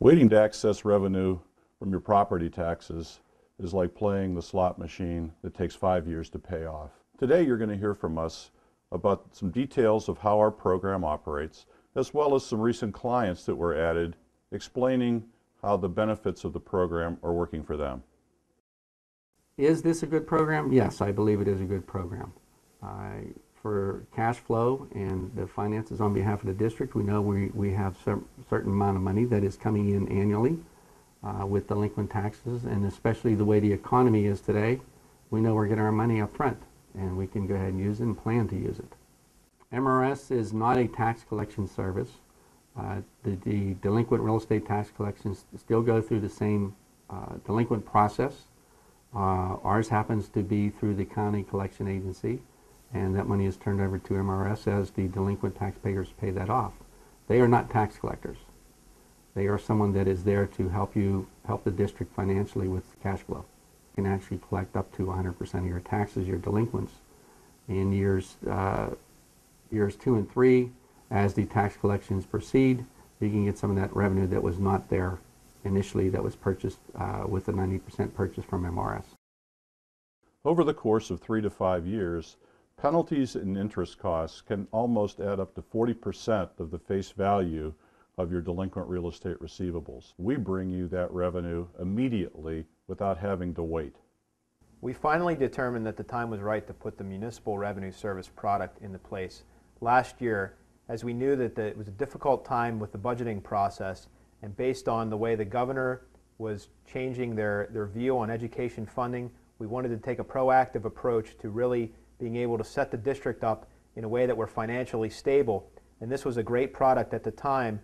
Waiting to access revenue from your property taxes is like playing the slot machine that takes 5 years to pay off. Today you're going to hear from us about some details of how our program operates, as well as some recent clients that were added, explaining how the benefits of the program are working for them. Is this a good program? Yes, I believe it is a good program. For cash flow and the finances on behalf of the district, we know we have a certain amount of money that is coming in annually with delinquent taxes, and especially the way the economy is today, we know we're getting our money up front and we can go ahead and use it and plan to use it. MRS is not a tax collection service. The delinquent real estate tax collections still go through the same delinquent process. Ours happens to be through the county collection agency, and that money is turned over to MRS as the delinquent taxpayers pay that off. They are not tax collectors. They are someone that is there to help the district financially with cash flow. You can actually collect up to 100% of your taxes, your delinquents, in years 2 and 3. As the tax collections proceed, you can get some of that revenue that was not there initially, that was purchased with a 90% purchase from MRS. Over the course of 3 to 5 years, penalties and interest costs can almost add up to 40% of the face value of your delinquent real estate receivables. We bring you that revenue immediately without having to wait. We finally determined that the time was right to put the municipal revenue service product into place last year, as we knew that it was a difficult time with the budgeting process, and based on the way the governor was changing their view on education funding, we wanted to take a proactive approach to really being able to set the district up in a way that we're financially stable. And this was a great product at the time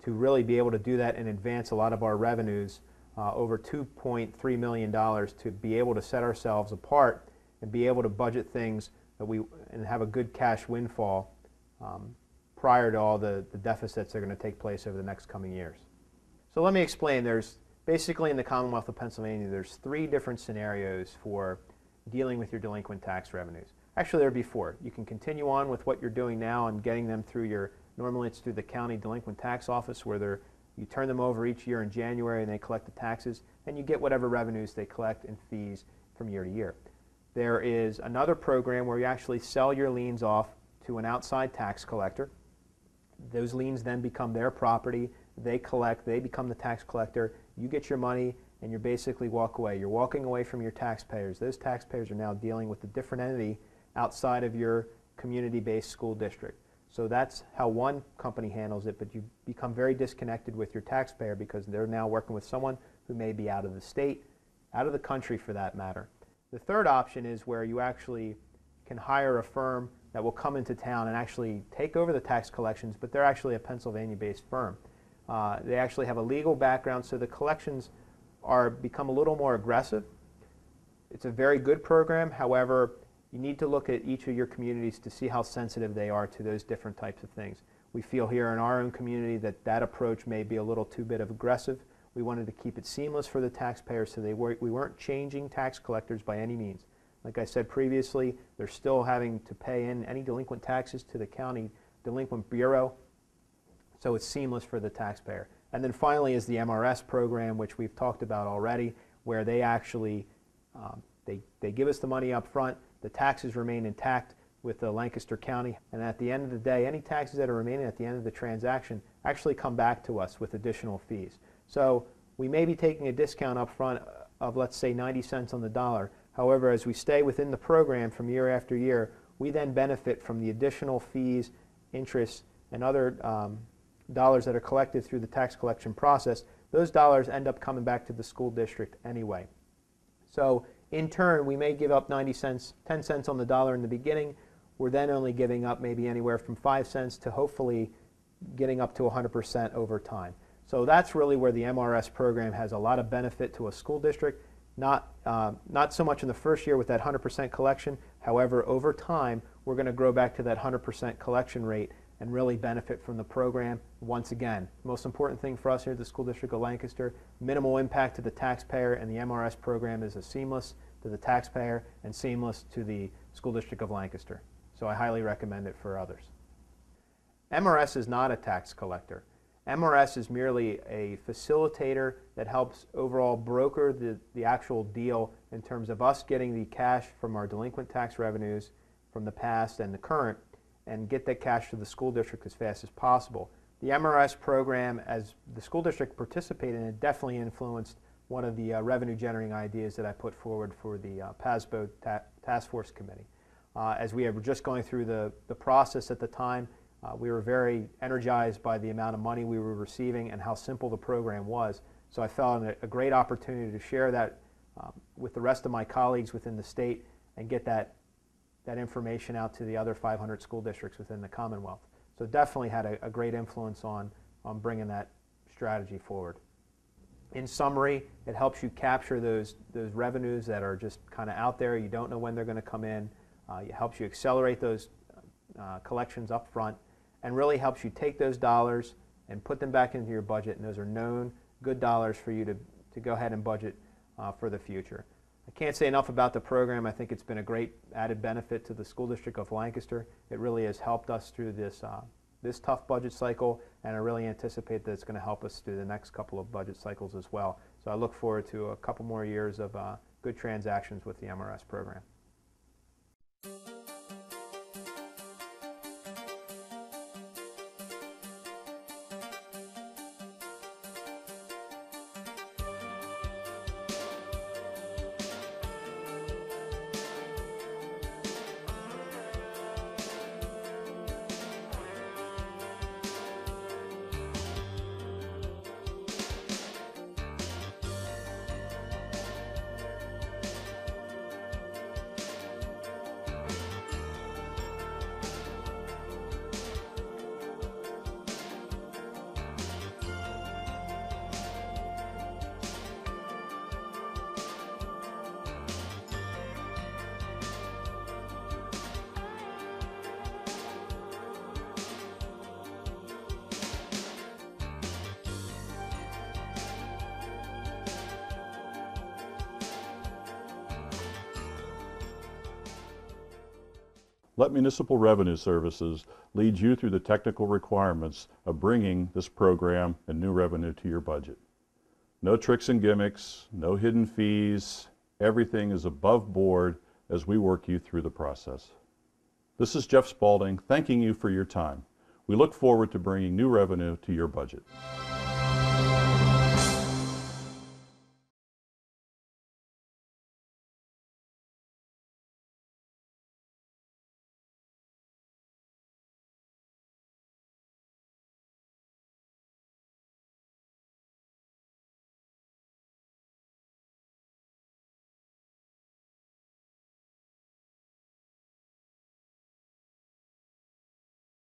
to really be able to do that and advance a lot of our revenues, over $2.3 million, to be able to set ourselves apart and be able to budget things that and have a good cash windfall prior to all the deficits that are going to take place over the next coming years. So let me explain. There's basically, in the Commonwealth of Pennsylvania, there's 3 different scenarios for dealing with your delinquent tax revenues. Actually, there are 4. You can continue on with what you're doing now and getting them through normally it's through the county delinquent tax office, where you turn them over each year in January and they collect the taxes, and you get whatever revenues they collect in fees from year to year. There is another program where you actually sell your liens off to an outside tax collector. Those liens then become their property. They collect, they become the tax collector. You get your money and you basically walk away. You're walking away from your taxpayers. Those taxpayers are now dealing with a different entity outside of your community-based school district. So that's how one company handles it, but you become very disconnected with your taxpayer because they're now working with someone who may be out of the state, out of the country for that matter. The third option is where you actually can hire a firm that will come into town and actually take over the tax collections, but they're actually a Pennsylvania-based firm. They actually have a legal background, so the collections become a little more aggressive. It's a very good program. However, you need to look at each of your communities to see how sensitive they are to those different types of things. We feel here in our own community that approach may be a little too bit of aggressive. We wanted to keep it seamless for the taxpayers, so we weren't changing tax collectors by any means. Like I said previously, they're still having to pay in any delinquent taxes to the county delinquent bureau, so it's seamless for the taxpayer. And then finally is the MRS program, which we've talked about already, where they actually they give us the money up front, the taxes remain intact with Lancaster County, and at the end of the day, any taxes that are remaining at the end of the transaction actually come back to us with additional fees. So we may be taking a discount up front of, let's say, 90 cents on the dollar. However, as we stay within the program from year after year, we then benefit from the additional fees, interest, and other dollars that are collected through the tax collection process, those dollars end up coming back to the school district anyway. So in turn, we may give up 90 cents, 10 cents on the dollar in the beginning. We're then only giving up maybe anywhere from 5 cents to hopefully getting up to 100% over time. So that's really where the MRS program has a lot of benefit to a school district. Not so much in the first year with that 100% collection. However, over time, we're going to grow back to that 100% collection rate and really benefit from the program. Once again, most important thing for us here at the School District of Lancaster, minimal impact to the taxpayer, and the MRS program is seamless to the taxpayer and seamless to the School District of Lancaster. So I highly recommend it for others. MRS is not a tax collector. MRS is merely a facilitator that helps overall broker the actual deal in terms of us getting the cash from our delinquent tax revenues from the past and the current and get that cash to the school district as fast as possible. The MRS program, as the school district participated in it, definitely influenced one of the revenue generating ideas that I put forward for the PASBO Task Force Committee. As we were just going through the process at the time, we were very energized by the amount of money we were receiving and how simple the program was. So I felt a great opportunity to share that with the rest of my colleagues within the state and get that information out to the other 500 school districts within the Commonwealth. So it definitely had a great influence on bringing that strategy forward. In summary, it helps you capture those revenues that are just kind of out there. You don't know when they're going to come in. It helps you accelerate those collections up front, and really helps you take those dollars and put them back into your budget, and those are known good dollars for you to go ahead and budget for the future. I can't say enough about the program. I think it's been a great added benefit to the School District of Lancaster. It really has helped us through this tough budget cycle, and I really anticipate that it's going to help us through the next couple of budget cycles as well. So I look forward to a couple more years of good transactions with the MRS program. Let Municipal Revenue Services lead you through the technical requirements of bringing this program and new revenue to your budget. No tricks and gimmicks, no hidden fees. Everything is above board as we work you through the process. This is Jeff Spaulding thanking you for your time. We look forward to bringing new revenue to your budget.